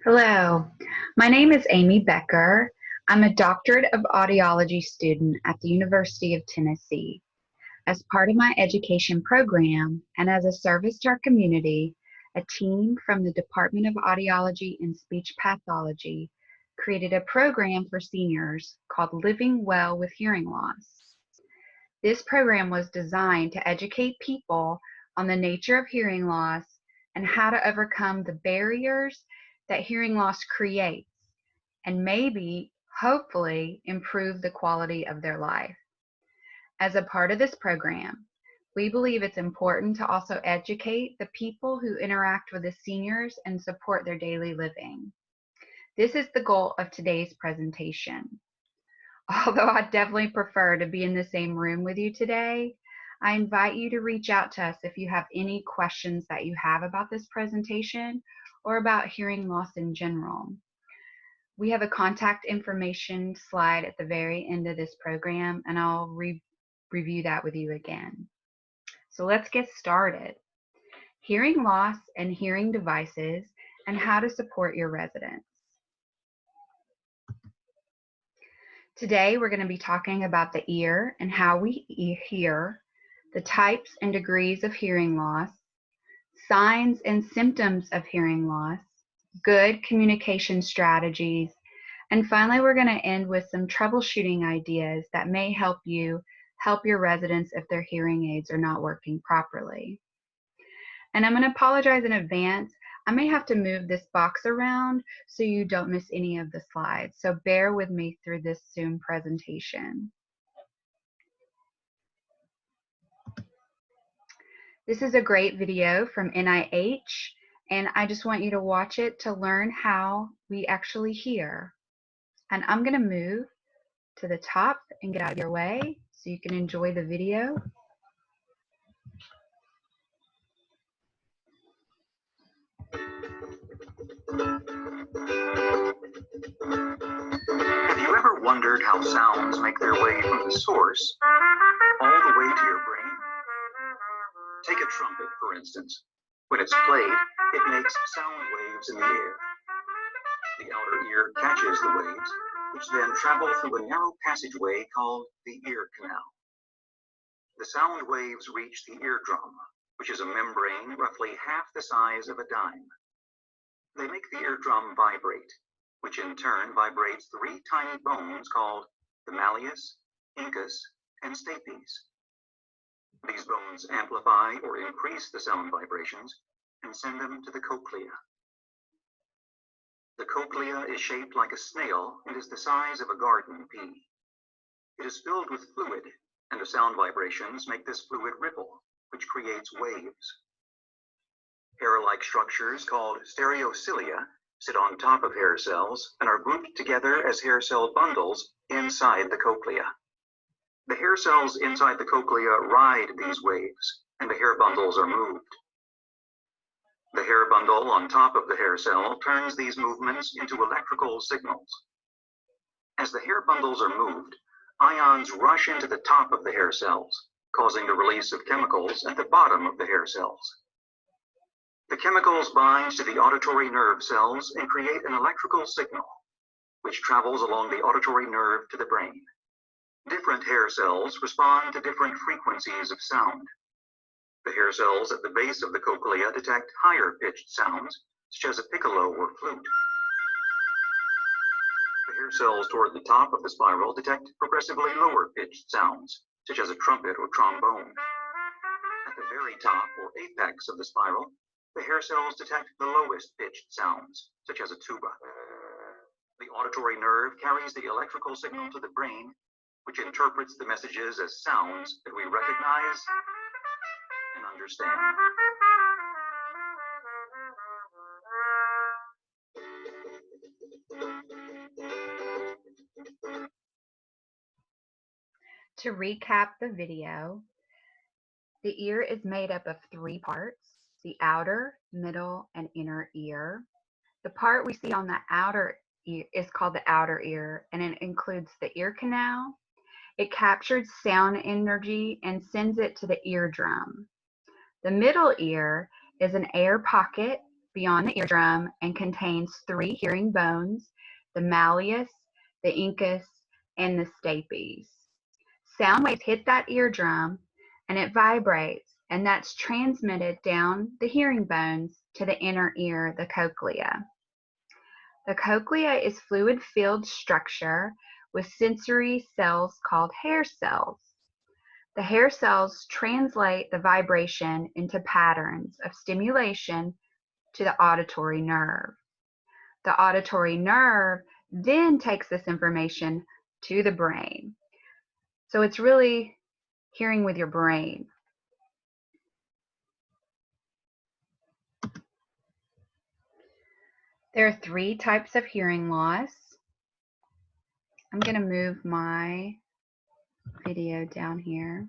Hello, my name is Amy Becker. I'm a doctorate of audiology student at the University of Tennessee. As part of my education program and as a service to our community, a team from the Department of Audiology and Speech Pathology created a program for seniors called Living Well with Hearing Loss. This program was designed to educate people on the nature of hearing loss and how to overcome the barriers that hearing loss creates and maybe, hopefully, improve the quality of their life. As a part of this program, we believe it's important to also educate the people who interact with the seniors and support their daily living. This is the goal of today's presentation. Although I'd definitely prefer to be in the same room with you today, I invite you to reach out to us if you have any questions that you have about this presentation or about hearing loss in general. We have a contact information slide at the very end of this program, and I'll review that with you again. So let's get started. Hearing loss and hearing devices and how to support your residents. Today, we're going to be talking about the ear and how we hear, the types and degrees of hearing loss, signs and symptoms of hearing loss, good communication strategies, and finally, we're going to end with some troubleshooting ideas that may help you help your residents if their hearing aids are not working properly. And I'm going to apologize in advance. I may have to move this box around so you don't miss any of the slides. So bear with me through this Zoom presentation. This is a great video from NIH, and I just want you to watch it to learn how we actually hear. And I'm going to move to the top and get out of your way so you can enjoy the video. Have you ever wondered how sounds make their way from the source all the way to your brain? Take a trumpet, for instance. When it's played, it makes sound waves in the air. The outer ear catches the waves, which then travel through a narrow passageway called the ear canal. The sound waves reach the eardrum, which is a membrane roughly half the size of a dime. They make the eardrum vibrate, which in turn vibrates three tiny bones called the malleus, incus, and stapes. These bones amplify or increase the sound vibrations and send them to the cochlea. The cochlea is shaped like a snail and is the size of a garden pea. It is filled with fluid, and the sound vibrations make this fluid ripple, which creates waves. Hair-like structures called stereocilia sit on top of hair cells and are grouped together as hair cell bundles inside the cochlea. The hair cells inside the cochlea ride these waves, and the hair bundles are moved. The hair bundle on top of the hair cell turns these movements into electrical signals. As the hair bundles are moved, ions rush into the top of the hair cells, causing the release of chemicals at the bottom of the hair cells. The chemicals bind to the auditory nerve cells and create an electrical signal, which travels along the auditory nerve to the brain. Different hair cells respond to different frequencies of sound. The hair cells at the base of the cochlea detect higher-pitched sounds, such as a piccolo or flute. The hair cells toward the top of the spiral detect progressively lower-pitched sounds, such as a trumpet or trombone. At the very top or apex of the spiral, the hair cells detect the lowest-pitched sounds, such as a tuba. The auditory nerve carries the electrical signal to the brain, which interprets the messages as sounds that we recognize and understand. To recap the video, the ear is made up of three parts: the outer, middle, and inner ear. The part we see on the outer ear is called the outer ear, and it includes the ear canal. It captures sound energy and sends it to the eardrum. The middle ear is an air pocket beyond the eardrum and contains 3 hearing bones, the malleus, the incus, and the stapes. Sound waves hit that eardrum and it vibrates, and that's transmitted down the hearing bones to the inner ear, the cochlea. The cochlea is fluid-filled structure with sensory cells called hair cells. The hair cells translate the vibration into patterns of stimulation to the auditory nerve. The auditory nerve then takes this information to the brain. So it's really hearing with your brain. There are 3 types of hearing loss. I'm going to move my video down here.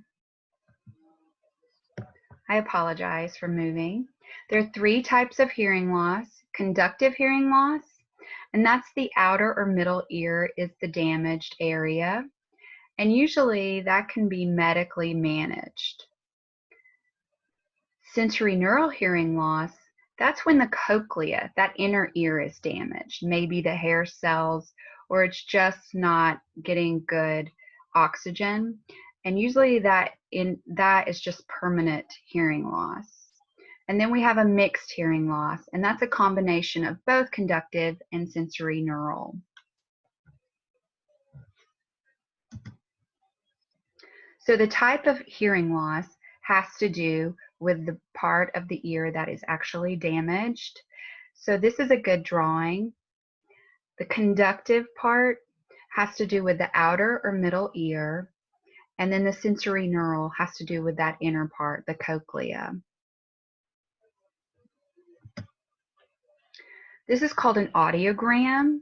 I apologize for moving. There are 3 types of hearing loss. Conductive hearing loss, and that's the outer or middle ear is the damaged area, and usually that can be medically managed. Sensorineural hearing loss, that's when the cochlea, that inner ear, is damaged. Maybe the hair cells, or it's just not getting good oxygen. And usually that is just permanent hearing loss. And then we have a mixed hearing loss, and that's a combination of both conductive and sensorineural. So the type of hearing loss has to do with the part of the ear that is actually damaged. So this is a good drawing. The conductive part has to do with the outer or middle ear, and then the sensorineural has to do with that inner part, the cochlea. This is called an audiogram,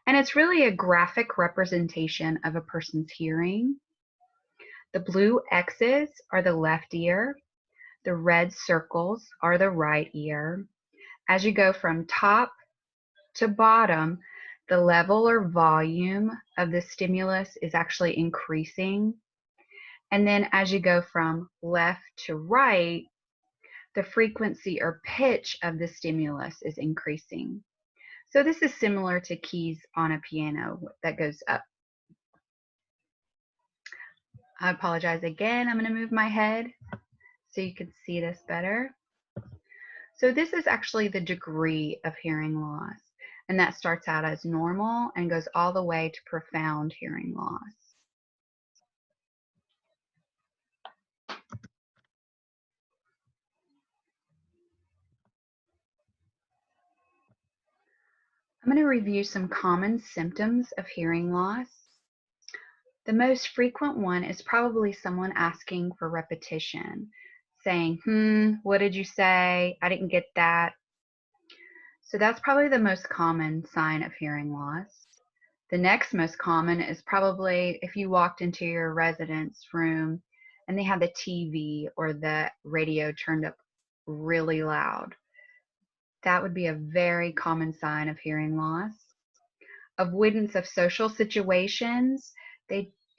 and it's really a graphic representation of a person's hearing. The blue X's are the left ear. The red circles are the right ear. As you go from top to bottom, the level or volume of the stimulus is actually increasing. And then as you go from left to right, the frequency or pitch of the stimulus is increasing. So this is similar to keys on a piano that goes up. I apologize again. I'm going to move my head so you can see this better. So this is actually the degree of hearing loss, and that starts out as normal and goes all the way to profound hearing loss. I'm going to review some common symptoms of hearing loss. The most frequent one is probably someone asking for repetition, saying, what did you say? I didn't get that. So that's probably the most common sign of hearing loss. The next most common is probably if you walked into your residence room and they had the TV or the radio turned up really loud. That would be a very common sign of hearing loss. Avoidance of social situations.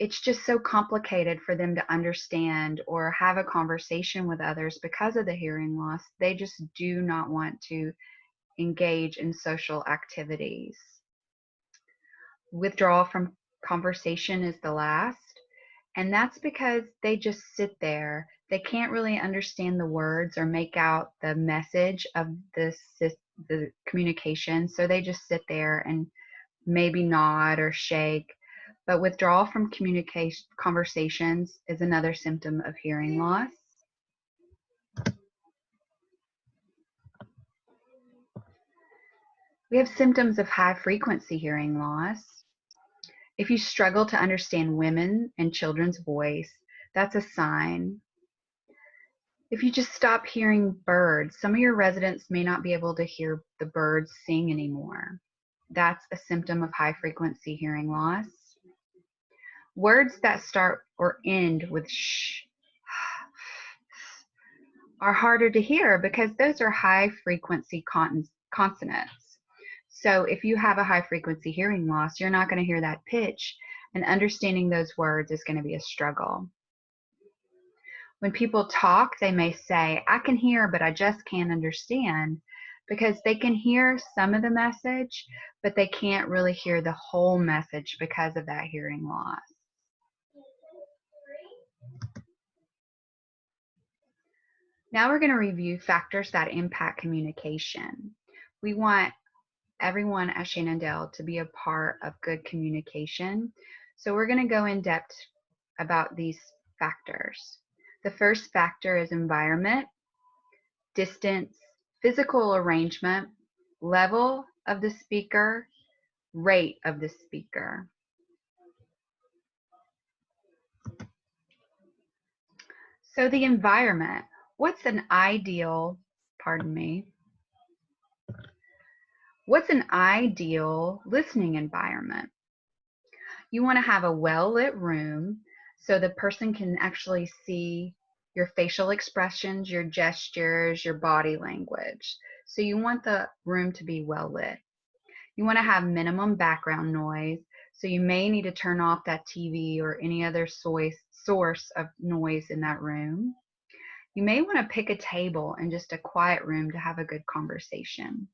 It's just so complicated for them to understand or have a conversation with others because of the hearing loss. They just do not want to engage in social activities. Withdrawal from conversation is the last, and that's because they just sit there. They can't really understand the words or make out the message of the communication, so they just sit there and maybe nod or shake. But withdrawal from conversations is another symptom of hearing loss. We have symptoms of high frequency hearing loss. If you struggle to understand women and children's voice, that's a sign. If you just stop hearing birds, some of your residents may not be able to hear the birds sing anymore. That's a symptom of high frequency hearing loss. Words that start or end with sh are harder to hear because those are high frequency consonants. So if you have a high frequency hearing loss, you're not going to hear that pitch, and understanding those words is going to be a struggle. When people talk, they may say, I can hear, but I just can't understand. because they can hear some of the message, but they can't really hear the whole message because of that hearing loss. Now we're going to review factors that impact communication. We want everyone at Shenandoah to be a part of good communication. So we're going to go in depth about these factors. The first factor is environment, distance, physical arrangement, level of the speaker, rate of the speaker. So the environment, what's an ideal listening environment? You want to have a well-lit room so the person can actually see your facial expressions, your gestures, your body language. So you want the room to be well lit. You want to have minimum background noise. So you may need to turn off that TV or any other source of noise in that room. You may want to pick a table in just a quiet room to have a good conversation.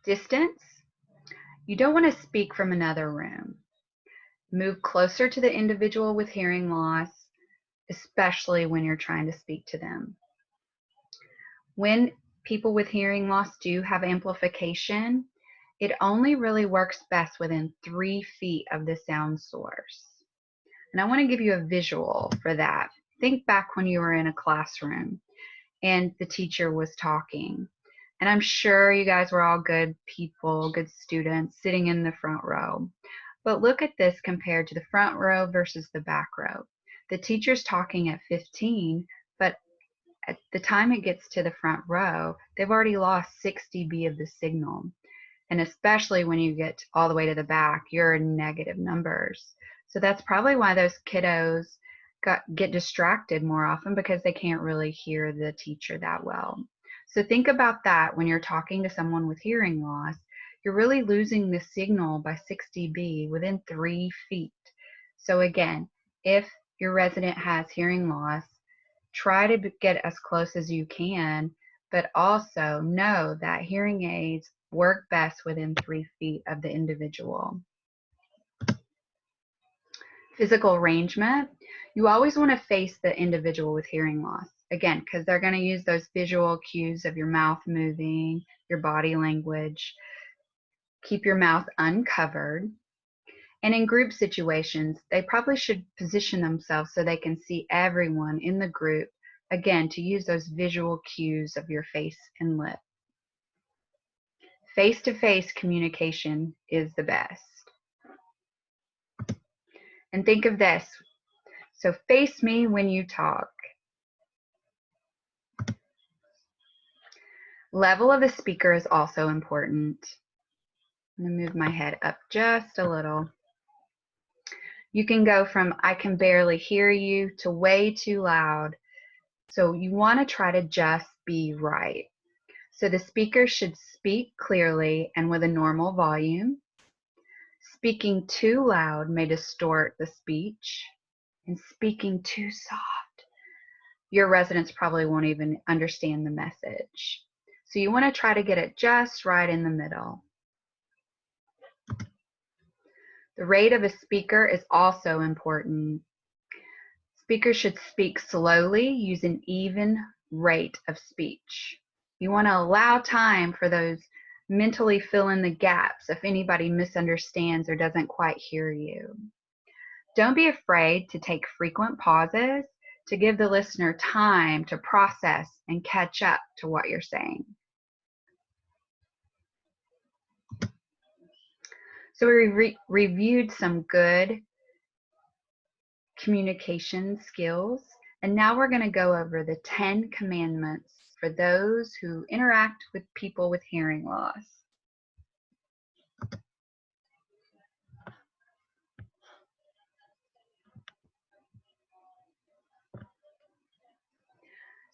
Distance. You don't want to speak from another room. Move closer to the individual with hearing loss, especially when you're trying to speak to them. When people with hearing loss do have amplification, it only really works best within 3 feet of the sound source. And I want to give you a visual for that. Think back when you were in a classroom and the teacher was talking. And I'm sure you guys were all good people, good students sitting in the front row. But look at this compared to the front row versus the back row. The teacher's talking at 15, but at the time it gets to the front row, they've already lost 6 dB of the signal. And especially when you get all the way to the back, you're in negative numbers. So that's probably why those kiddos get distracted more often, because they can't really hear the teacher that well. So think about that when you're talking to someone with hearing loss. You're really losing the signal by 6 dB within 3 feet. So again, if your resident has hearing loss, try to get as close as you can, but also know that hearing aids work best within 3 feet of the individual. Physical arrangement. You always want to face the individual with hearing loss. Again, because they're going to use those visual cues of your mouth moving, your body language. Keep your mouth uncovered. And in group situations, they probably should position themselves so they can see everyone in the group, again, to use those visual cues of your face and lip. Face-to-face communication is the best. And think of this. So face me when you talk. Level of the speaker is also important. I'm going to move my head up just a little. You can go from I can barely hear you to way too loud. So you want to try to just be right. So the speaker should speak clearly and with a normal volume. Speaking too loud may distort the speech, and speaking too soft, your residents probably won't even understand the message. So you want to try to get it just right in the middle. The rate of a speaker is also important. Speakers should speak slowly, use an even rate of speech. You want to allow time for those mentally fill in the gaps if anybody misunderstands or doesn't quite hear you. Don't be afraid to take frequent pauses to give the listener time to process and catch up to what you're saying. So we reviewed some good communication skills, and now we're going to go over the 10 commandments for those who interact with people with hearing loss.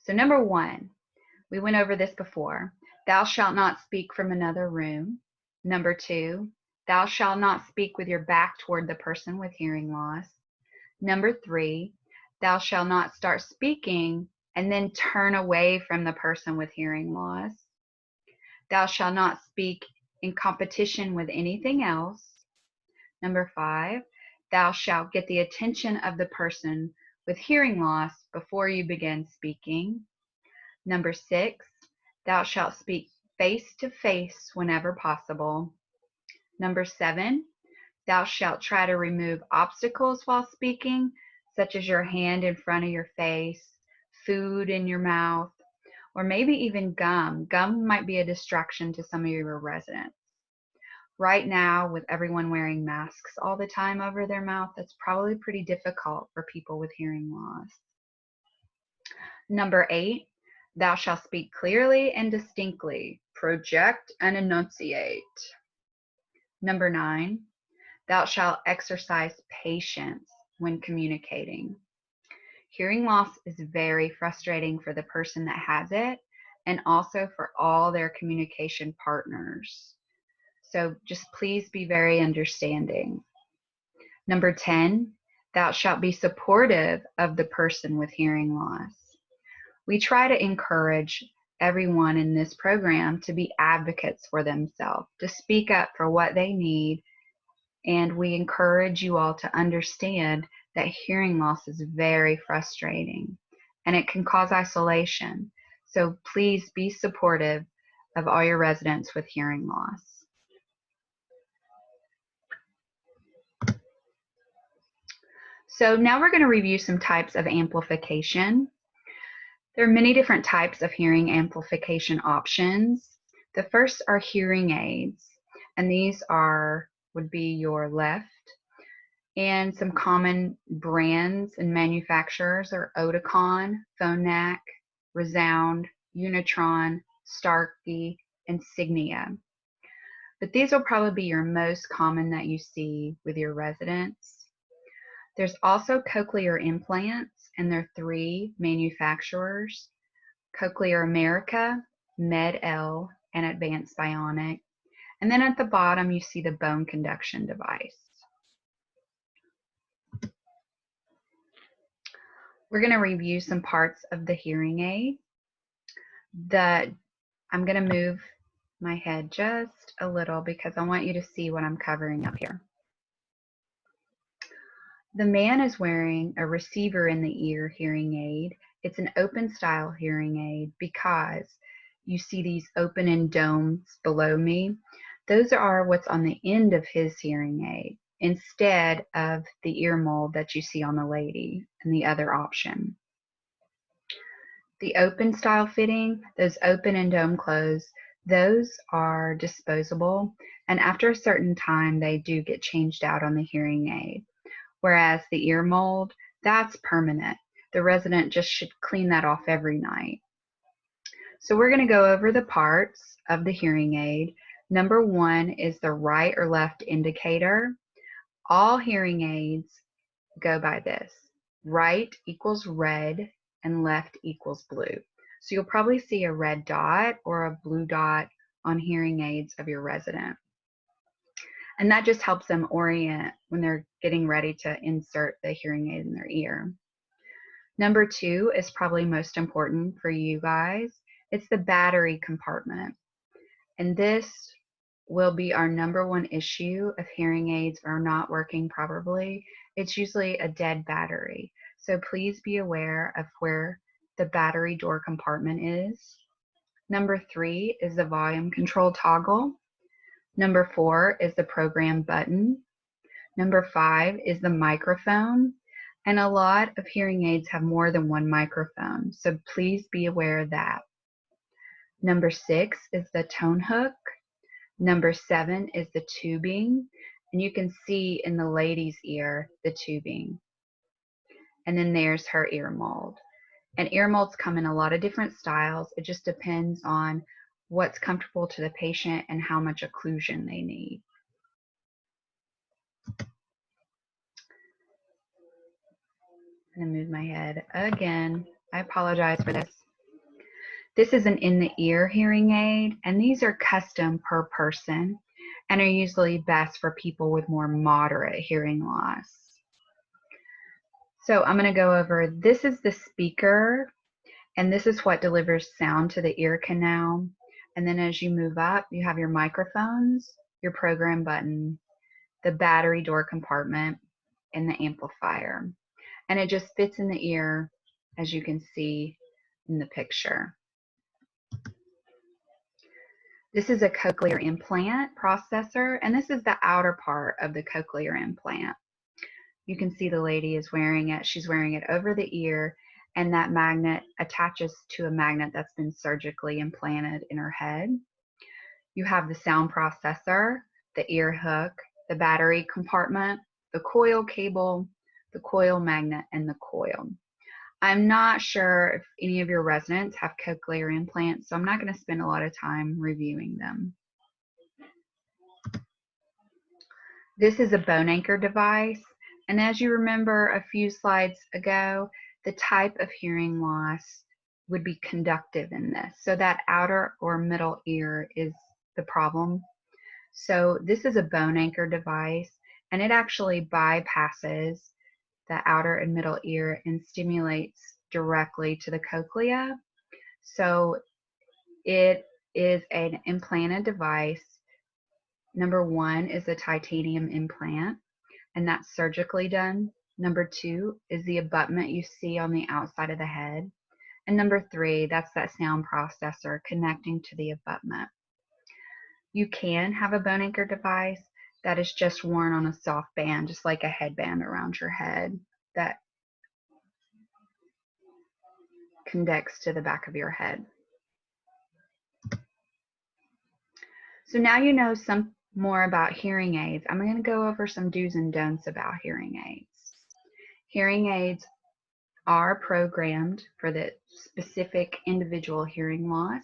So number 1, we went over this before. Thou shalt not speak from another room. Number 2, thou shalt not speak with your back toward the person with hearing loss. Number 3, thou shalt not start speaking and then turn away from the person with hearing loss. Thou shalt not speak in competition with anything else. Number 5, thou shalt get the attention of the person with hearing loss before you begin speaking. Number 6, thou shalt speak face to face whenever possible. Number 7, thou shalt try to remove obstacles while speaking, such as your hand in front of your face, food in your mouth, or maybe even gum. Gum might be a distraction to some of your residents. Right now, with everyone wearing masks all the time over their mouth, that's probably pretty difficult for people with hearing loss. Number 8, thou shalt speak clearly and distinctly, project and enunciate. Number 9, thou shalt exercise patience when communicating. Hearing loss is very frustrating for the person that has it and also for all their communication partners. So just please be very understanding. Number 10, thou shalt be supportive of the person with hearing loss. We try to encourage everyone in this program to be advocates for themselves, to speak up for what they need, and we encourage you all to understand that hearing loss is very frustrating and it can cause isolation. So please be supportive of all your residents with hearing loss. So now we're going to review some types of amplification. There are many different types of hearing amplification options. The first are hearing aids, and these would be your left. And some common brands and manufacturers are Oticon, Phonak, Resound, Unitron, Starkey, and Signia. But these will probably be your most common that you see with your residents. There's also cochlear implants, and there are 3 manufacturers: Cochlear America, Med-El, and Advanced Bionic. And then at the bottom, you see the bone conduction device. We're going to review some parts of the hearing aid. I'm going to move my head just a little because I want you to see what I'm covering up here. The man is wearing a receiver in the ear hearing aid. It's an open style hearing aid because you see these open end domes below me. Those are what's on the end of his hearing aid instead of the ear mold that you see on the lady and the other option. The open style fitting, those open and dome closed, those are disposable, and after a certain time they do get changed out on the hearing aid. Whereas the ear mold, that's permanent. The resident just should clean that off every night. So we're going to go over the parts of the hearing aid. Number 1 is the right or left indicator. All hearing aids go by this. Right equals red and left equals blue. So you'll probably see a red dot or a blue dot on hearing aids of your resident. And that just helps them orient when they're getting ready to insert the hearing aid in their ear. Number 2 is probably most important for you guys. It's the battery compartment. And this will be our number 1 issue if hearing aids are not working properly. It's usually a dead battery. So please be aware of where the battery door compartment is. Number 3 is the volume control toggle. Number 4 is the program button. Number 5 is the microphone. And a lot of hearing aids have more than 1 microphone, so please be aware of that. Number 6 is the tone hook. Number 7 is the tubing. And you can see in the lady's ear the tubing. And then there's her ear mold. And ear molds come in a lot of different styles. It just depends on what's comfortable to the patient and how much occlusion they need. I'm going to move my head again. I apologize for this. This is an in-the-ear hearing aid, and these are custom per person and are usually best for people with more moderate hearing loss. So I'm going to go over, this is the speaker, And this is what delivers sound to the ear canal. And then as you move up, you have your microphones, your program button, the battery door compartment, and the amplifier. And it just fits in the ear, as you can see in the picture. This is a cochlear implant processor, and this is the outer part of the cochlear implant. You can see the lady is wearing it. She's wearing it over the ear, and that magnet attaches to a magnet that's been surgically implanted in her head. You have the sound processor, the ear hook, the battery compartment, the coil cable, the coil magnet, and the coil. I'm not sure if any of your residents have cochlear implants, so I'm not going to spend a lot of time reviewing them. This is a bone anchor device, and as you remember a few slides ago, the type of hearing loss would be conductive in this. So that outer or middle ear is the problem. So this is a bone anchor device, and it actually bypasses the outer and middle ear and stimulates directly to the cochlea. So it is an implanted device. Number one is a titanium implant, and that's surgically done. Number two is the abutment you see on the outside of the head. And number three, that's that sound processor connecting to the abutment. You can have a bone anchor device that is just worn on a soft band, just like a headband around your head that connects to the back of your head. So now you know some more about hearing aids. I'm going to go over some do's and don'ts about hearing aids. Hearing aids are programmed for the specific individual hearing loss.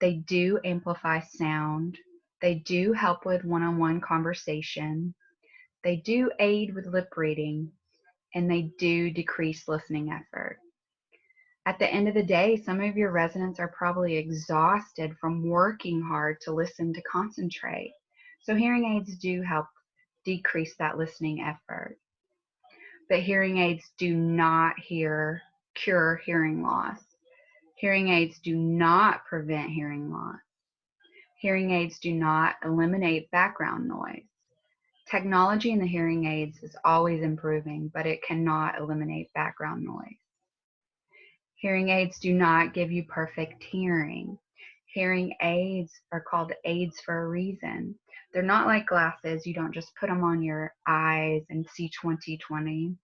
They do amplify sound. They do help with one-on-one conversation. They do aid with lip reading, and they do decrease listening effort. At the end of the day, some of your residents are probably exhausted from working hard to listen, to concentrate. So hearing aids do help decrease that listening effort. But hearing aids do not cure hearing loss. Hearing aids do not prevent hearing loss. Hearing aids do not eliminate background noise. Technology in the hearing aids is always improving, but it cannot eliminate background noise. Hearing aids do not give you perfect hearing. Hearing aids are called aids for a reason. They're not like glasses. You don't just put them on your eyes and see 20/20.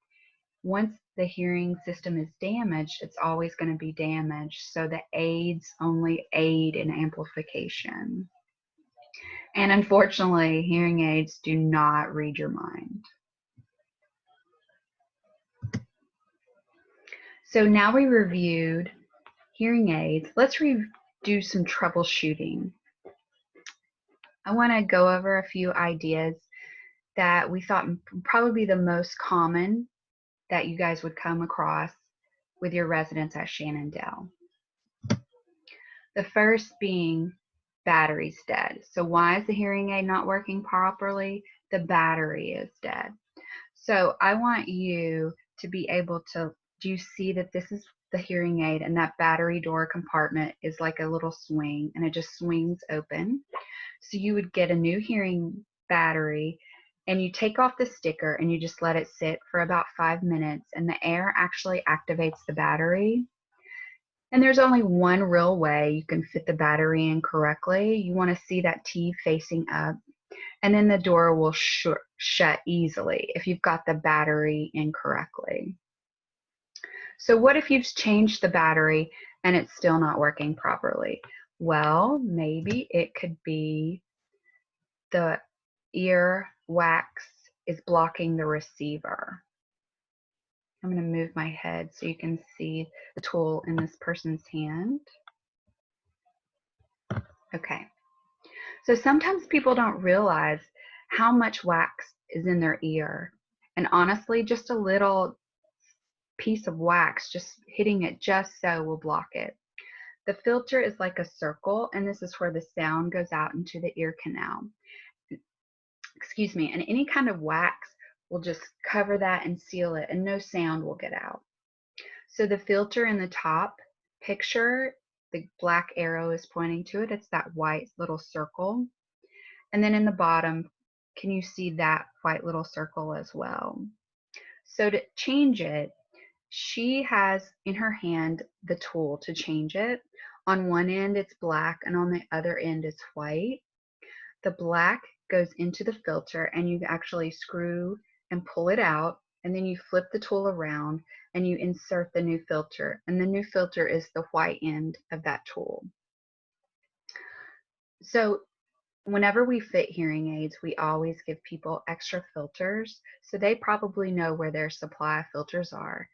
Once the hearing system is damaged, it's always going to be damaged. So the aids only aid in amplification. And unfortunately, hearing aids do not read your mind. So now we reviewed hearing aids. Let's do some troubleshooting. I want to go over a few ideas that we thought probably the most common that you guys would come across with your residents at Shannondale. The first being battery's dead. So why is the hearing aid not working properly? The battery is dead. So I want you to be able to, do you see that this is the hearing aid and that battery door compartment is like a little swing and it just swings open. So you would get a new hearing battery and you take off the sticker and you just let it sit for about 5 minutes and the air actually activates the battery. And there's only one real way you can fit the battery in correctly. You want to see that T facing up, and then the door will shut easily if you've got the battery in correctly. So what if you've changed the battery and it's still not working properly? Well, maybe it could be the ear wax is blocking the receiver. I'm going to move my head so you can see the tool in this person's hand. Okay. So sometimes people don't realize how much wax is in their ear. And honestly, just a little piece of wax, just hitting it just so will block it. The filter is like a circle, and this is where the sound goes out into the ear canal. Excuse me, and any kind of wax will just cover that and seal it, and no sound will get out. So the filter in the top picture, the black arrow is pointing to it. It's that white little circle. And then in the bottom, can you see that white little circle as well? So to change it, she has in her hand the tool to change it. On one end it's black and on the other end it's white. The black goes into the filter and you actually screw and pull it out, and then you flip the tool around and you insert the new filter, and the new filter is the white end of that tool. So whenever we fit hearing aids, we always give people extra filters, so they probably know where their supply of filters are.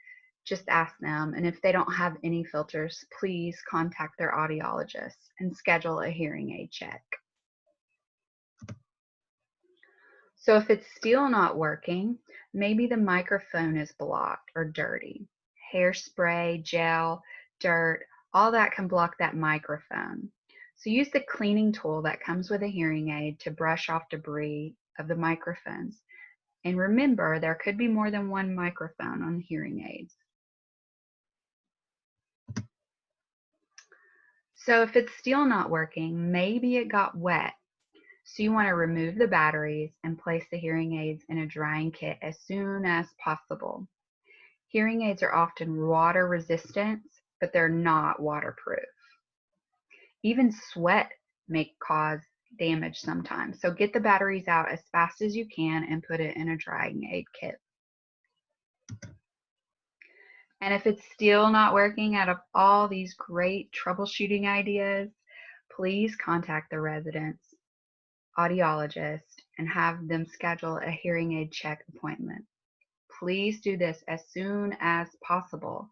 Just ask them, and if they don't have any filters, please contact their audiologist and schedule a hearing aid check. So if it's still not working, maybe the microphone is blocked or dirty. Hairspray, gel, dirt, all that can block that microphone. So use the cleaning tool that comes with a hearing aid to brush off debris of the microphones. And remember, there could be more than one microphone on the hearing aids. So if it's still not working, maybe it got wet. So you want to remove the batteries and place the hearing aids in a drying kit as soon as possible. Hearing aids are often water resistant, but they're not waterproof. Even sweat may cause damage sometimes. So get the batteries out as fast as you can and put it in a drying aid kit. And if it's still not working out of all these great troubleshooting ideas, please contact the resident's audiologist and have them schedule a hearing aid check appointment. Please do this as soon as possible,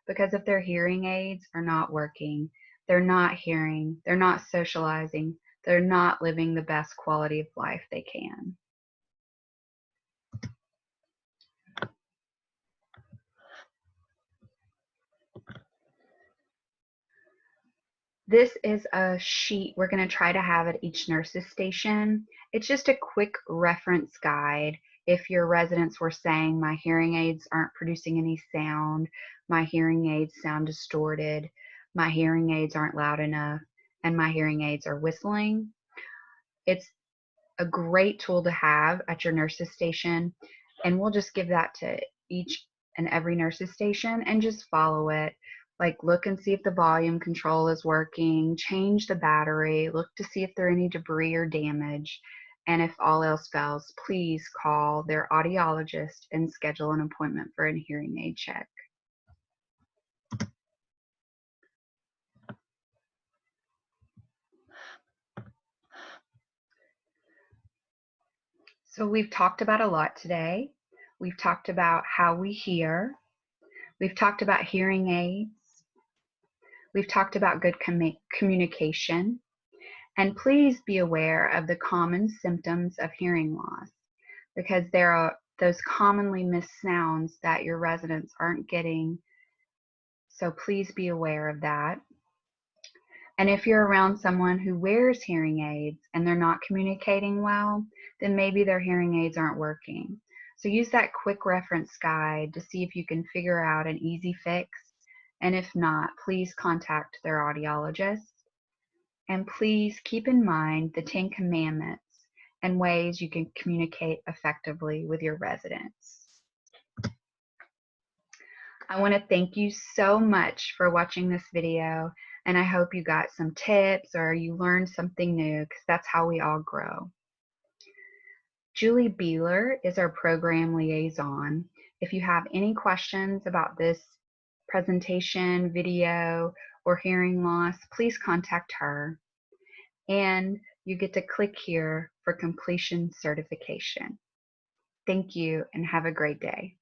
because if their hearing aids are not working, they're not hearing, they're not socializing, they're not living the best quality of life they can. This is a sheet we're going to try to have at each nurse's station. It's just a quick reference guide. If your residents were saying, my hearing aids aren't producing any sound, my hearing aids sound distorted, my hearing aids aren't loud enough, and my hearing aids are whistling, it's a great tool to have at your nurse's station. And we'll just give that to each and every nurse's station and just follow it. Like, look and see if the volume control is working, change the battery, look to see if there are any debris or damage. And if all else fails, please call their audiologist and schedule an appointment for a hearing aid check. So we've talked about a lot today. We've talked about how we hear. We've talked about hearing aids. We've talked about good communication. And please be aware of the common symptoms of hearing loss, because there are those commonly missed sounds that your residents aren't getting. So please be aware of that. And if you're around someone who wears hearing aids and they're not communicating well, then maybe their hearing aids aren't working. So use that quick reference guide to see if you can figure out an easy fix. And if not, please contact their audiologist. And please keep in mind the 10 Commandments and ways you can communicate effectively with your residents. I want to thank you so much for watching this video, and I hope you got some tips or you learned something new, because that's how we all grow. Julie Beeler is our program liaison. If you have any questions about this presentation, video, or hearing loss, please contact her. And you get to click here for completion certification. Thank you and have a great day.